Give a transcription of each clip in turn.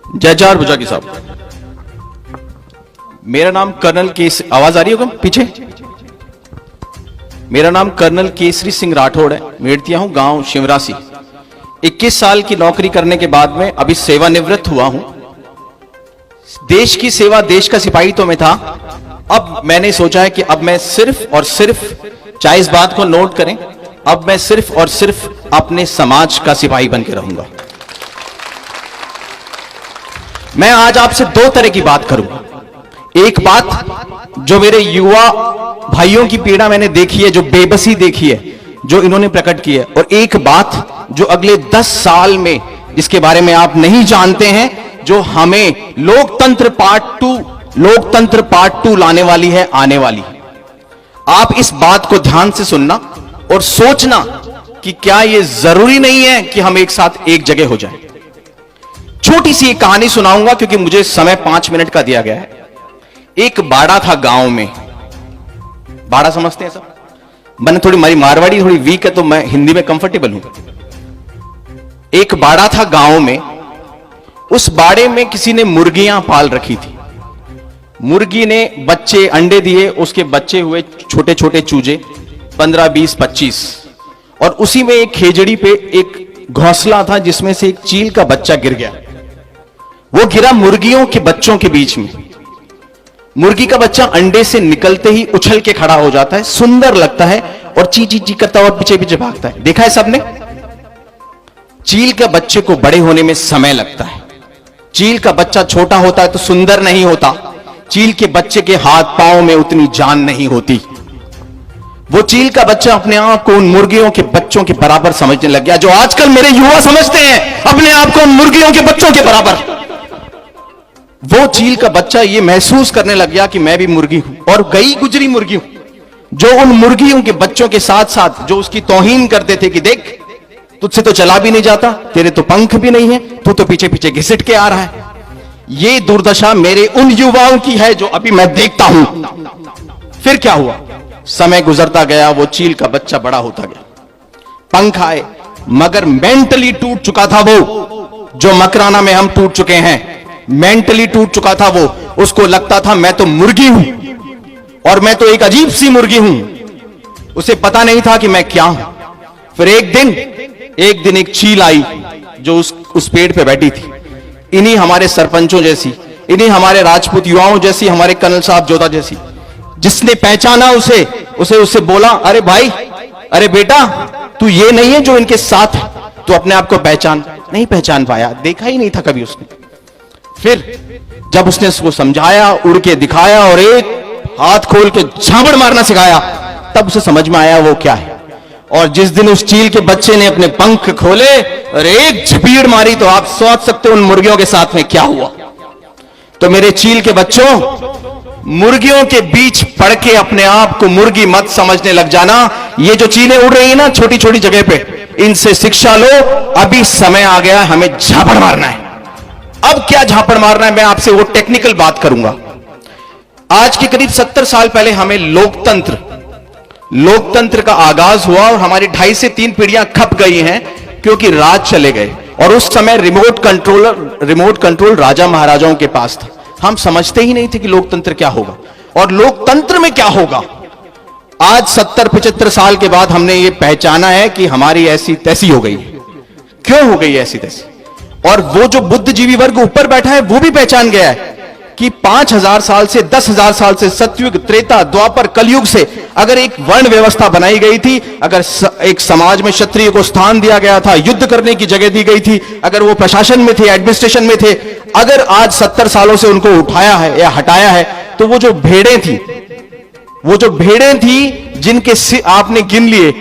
जय जवाहर भुजागी साहब। मेरा नाम कर्नल केसरी, आवाज आ रही होगा पीछे? मेरा नाम कर्नल केसरी सिंह राठौड़ है। मेड़तिया हूं, गांव शिवरासी। 21 साल की नौकरी करने के बाद में अभी सेवानिवृत्त हुआ हूं। देश की सेवा, देश का सिपाही तो मैं था। अब मैंने सोचा है कि अब मैं सिर्फ और सिर्फ, चाहे इस बात को नोट करें, अब मैं सिर्फ और सिर्फ अपने समाज का सिपाही बन के रहूंगा। मैं आज आपसे दो तरह की बात करूंगा। एक बात जो मेरे युवा भाइयों की पीड़ा मैंने देखी है, जो बेबसी देखी है, जो इन्होंने प्रकट की है, और एक बात जो अगले 10 साल में, जिसके बारे में आप नहीं जानते हैं, जो हमें लोकतंत्र पार्ट 2 लाने वाली है, आने वाली है। आप इस बात को ध्यान से सुनना और सोचना कि क्या यह जरूरी नहीं है कि हम एक साथ एक जगह हो जाएं। छोटी सी एक कहानी सुनाऊंगा क्योंकि मुझे समय 5 मिनट का दिया गया है। एक बाड़ा था गांव में। बाड़ा समझते हैं सब? मैंने थोड़ी, हमारी मारवाड़ी थोड़ी वीक है तो मैं हिंदी में कंफर्टेबल हूं। एक बाड़ा था गांव में। उस बाड़े में किसी ने मुर्गियां पाल रखी थी। मुर्गी ने बच्चे, अंडे दिए, उसके बच्चे हुए छोटे छोटे चूजे, 15, 20, 25। और उसी में एक खेजड़ी पे एक घोंसला था जिसमें से एक चील का बच्चा गिर गया। वो गिरा मुर्गियों के बच्चों के बीच में। मुर्गी का बच्चा अंडे से निकलते ही उछल के खड़ा हो जाता है, सुंदर लगता है और ची ची ची करता हुआ पीछे पीछे भागता है। देखा है सबने? चील के बच्चे को बड़े होने में समय लगता है। चील का बच्चा छोटा होता है तो सुंदर नहीं होता। चील के बच्चे के हाथ पांव में उतनी जान नहीं होती। वो चील का बच्चा अपने आप को उन मुर्गियों के बच्चों के बराबर समझने लग गया, जो आजकल मेरे युवा समझते हैं अपने आप को उन मुर्गियों के बच्चों के बराबर। वो चील का बच्चा ये महसूस करने लग गया कि मैं भी मुर्गी हूं, और गई गुजरी मुर्गी हूं, जो उन मुर्गियों के बच्चों के साथ साथ जो उसकी तौहीन करते थे कि देख, तुझसे तो चला भी नहीं जाता, तेरे तो पंख भी नहीं है, तू तो पीछे पीछे घिसट के आ रहा है। ये दुर्दशा मेरे उन युवाओं की है जो अभी मैं देखता हूं। फिर क्या हुआ? समय गुजरता गया, वो चील का बच्चा बड़ा होता गया, पंख आए, मगर मेंटली टूट चुका था वो, जो मकराना में हम टूट चुके हैं। मेंटली टूट चुका था वो। उसको लगता था मैं तो मुर्गी हूं और मैं तो एक अजीब सी मुर्गी हूं। उसे पता नहीं था कि मैं क्या हूं। फिर एक दिन एक चील आई जो उस पेड़ पे बैठी थी, इन्हीं हमारे सरपंचों जैसी, इन्हीं हमारे राजपूत युवाओं जैसी, हमारे कर्नल साहब जोधा जैसी। जिसने पहचाना उसे बोला, अरे भाई, अरे बेटा, तू ये नहीं है जो इनके साथ है, तू अपने आप को पहचान। नहीं पहचान पाया, देखा ही नहीं था कभी उसने। फिर जब उसने उसको समझाया, उड़ के दिखाया और एक हाथ खोल के झापड़ मारना सिखाया, तब उसे समझ में आया वो क्या है। और जिस दिन उस चील के बच्चे ने अपने पंख खोले और एक झपीड़ मारी, तो आप सोच सकते हो उन मुर्गियों के साथ में क्या हुआ। तो मेरे चील के बच्चों, मुर्गियों के बीच पड़ के अपने आप को मुर्गी मत समझने लग जाना। ये जो चीलें उड़ रही है ना छोटी छोटी जगह पे, इनसे शिक्षा लो। अभी समय आ गया, हमें झापड़ मारना है। अब क्या झापड़ मारना है, मैं आपसे वो टेक्निकल बात करूंगा। आज के करीब 70 साल पहले हमें लोकतंत्र का आगाज हुआ और हमारी 2.5 से 3 पीढ़ियां खप गई हैं क्योंकि राज चले गए। और उस समय रिमोट कंट्रोल राजा महाराजाओं के पास था। हम समझते ही नहीं थे कि लोकतंत्र क्या होगा और लोकतंत्र में क्या होगा। आज 70-75 साल के बाद हमने ये पहचाना है कि हमारी ऐसी तैसी हो गई। क्यों हो गई ऐसी तैसी? और वो जो बुद्धिजीवी वर्ग ऊपर बैठा है वो भी पहचान गया है कि 5000 साल से 10,000 साल से, सतयुग, त्रेता, द्वापर, कलयुग से अगर एक वर्ण व्यवस्था बनाई गई थी, अगर एक समाज में क्षत्रिय को स्थान दिया गया था, युद्ध करने की जगह दी गई थी, अगर वो प्रशासन में थे, एडमिनिस्ट्रेशन में थे, अगर आज 70 सालों से उनको उठाया है या हटाया है, तो वो जो भेड़ें थी जिनके आपने गिन लिए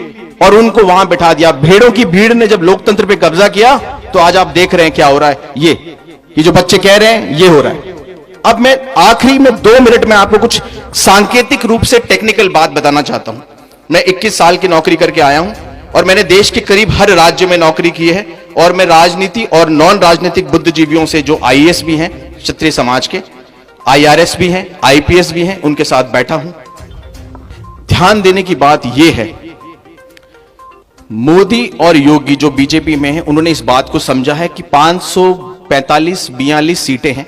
और उनको वहां बैठा दिया। भेड़ों की भीड़ ने जब लोकतंत्र पे कब्जा किया, तो आज आप देख रहे हैं क्या हो रहा है। ये जो बच्चे कह रहे हैं ये हो रहा है। अब मैं आखिरी में 2 मिनट में आपको कुछ सांकेतिक रूप से टेक्निकल बात बताना चाहता हूं। मैं 21 साल की नौकरी करके आया हूं और मैंने देश के करीब हर राज्य में नौकरी की है। और मैं राजनीति और नॉन राजनीतिक बुद्धिजीवियों से, जो आईएएस भी हैं क्षत्रिय समाज के, आईआरएस भी हैं, आईपीएस भी हैं, उनके साथ बैठा हूं। ध्यान देने की बात यह है, मोदी और योगी जो बीजेपी में हैं, उन्होंने इस बात को समझा है कि 45-42 सीटें हैं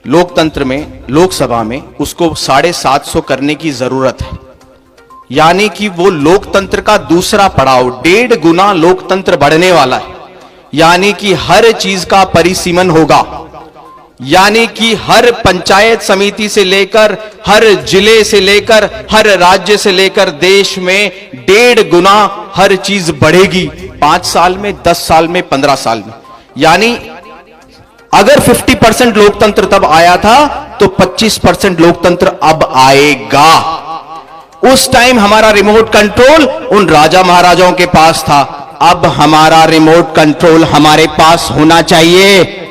लोकतंत्र में, लोकसभा में, उसको 750 करने की जरूरत है। यानी कि वो लोकतंत्र का दूसरा पड़ाव, 1.5 गुना लोकतंत्र बढ़ने वाला है। यानी कि हर चीज का परिसीमन होगा, यानी कि हर पंचायत समिति से लेकर, हर जिले से लेकर, हर राज्य से लेकर देश में 1.5 गुना हर चीज बढ़ेगी 5 साल में, 10 साल में, 15 साल में। यानी अगर 50% लोकतंत्र तब आया था तो 25% लोकतंत्र अब आएगा। उस टाइम हमारा रिमोट कंट्रोल उन राजा महाराजाओं के पास था, अब हमारा रिमोट कंट्रोल हमारे पास होना चाहिए।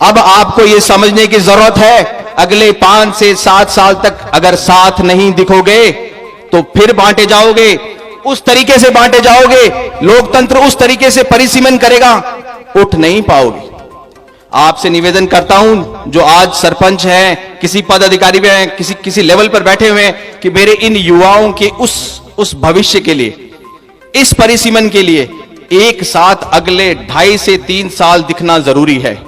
अब आपको यह समझने की जरूरत है, अगले 5 से 7 साल तक अगर साथ नहीं दिखोगे तो फिर बांटे जाओगे, उस तरीके से बांटे जाओगे, लोकतंत्र उस तरीके से परिसीमन करेगा, उठ नहीं पाओगे। आपसे निवेदन करता हूं, जो आज सरपंच हैं, किसी पद अधिकारी में हैं, किसी लेवल पर बैठे हुए हैं, कि मेरे इन युवाओं के उस भविष्य के लिए, इस परिसीमन के लिए एक साथ अगले 2.5 से 3 साल दिखना जरूरी है।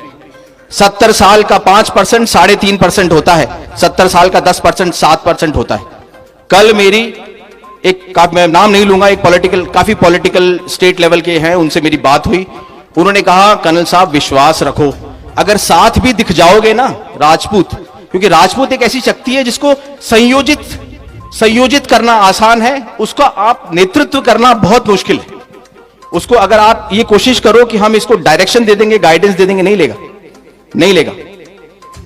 70 साल का 5% 3.5% होता है, 70 साल का 10% 7% होता है। कल मेरी मैं नाम नहीं लूंगा, काफी पॉलिटिकल स्टेट लेवल के हैं, उनसे मेरी बात हुई। उन्होंने कहा, कर्नल साहब विश्वास रखो, अगर साथ भी दिख जाओगे ना राजपूत, क्योंकि राजपूत एक ऐसी शक्ति है जिसको संयोजित करना आसान है, उसका आप नेतृत्व करना बहुत मुश्किल है। उसको अगर आप ये कोशिश करो कि हम इसको डायरेक्शन दे देंगे, गाइडेंस दे देंगे, नहीं लेगा।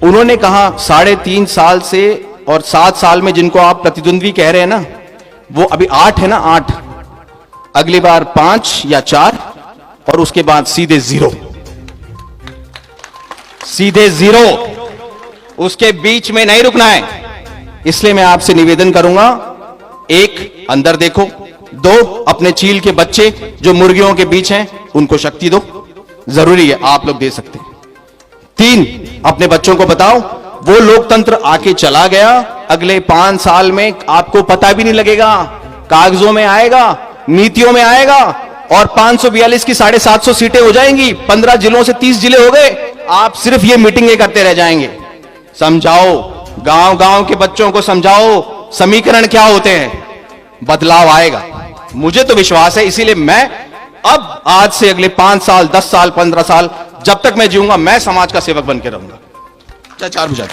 उन्होंने कहा 3.5 साल से और 7 साल में जिनको आप प्रतिद्वंद्वी कह रहे हैं ना, वो अभी 8 है ना, 8, अगली बार 5 या 4 और उसके बाद सीधे 0, उसके बीच में नहीं रुकना है। इसलिए मैं आपसे निवेदन करूंगा, 1 अंदर देखो, 2 अपने चील के बच्चे जो मुर्गियों के बीच हैं उनको शक्ति दो, जरूरी है, आप लोग दे सकते हैं। 3 अपने बच्चों को बताओ, वो लोकतंत्र आके चला गया, अगले 5 साल में आपको पता भी नहीं लगेगा, कागजों में आएगा, नीतियों में आएगा, और 542 की 750 सीटें हो जाएंगी, 15 जिलों से 30 जिले हो गए, आप सिर्फ ये मीटिंगें करते रह जाएंगे। समझाओ, गांव के बच्चों को समझाओ समीकरण क्या होते हैं, बदलाव आएगा, मुझे तो विश्वास है। इसीलिए मैं अब आज से अगले 5 साल, 10 साल, 15 साल, जब तक मैं जीऊंगा, मैं समाज का सेवक बन के रहूंगा। 4 बजा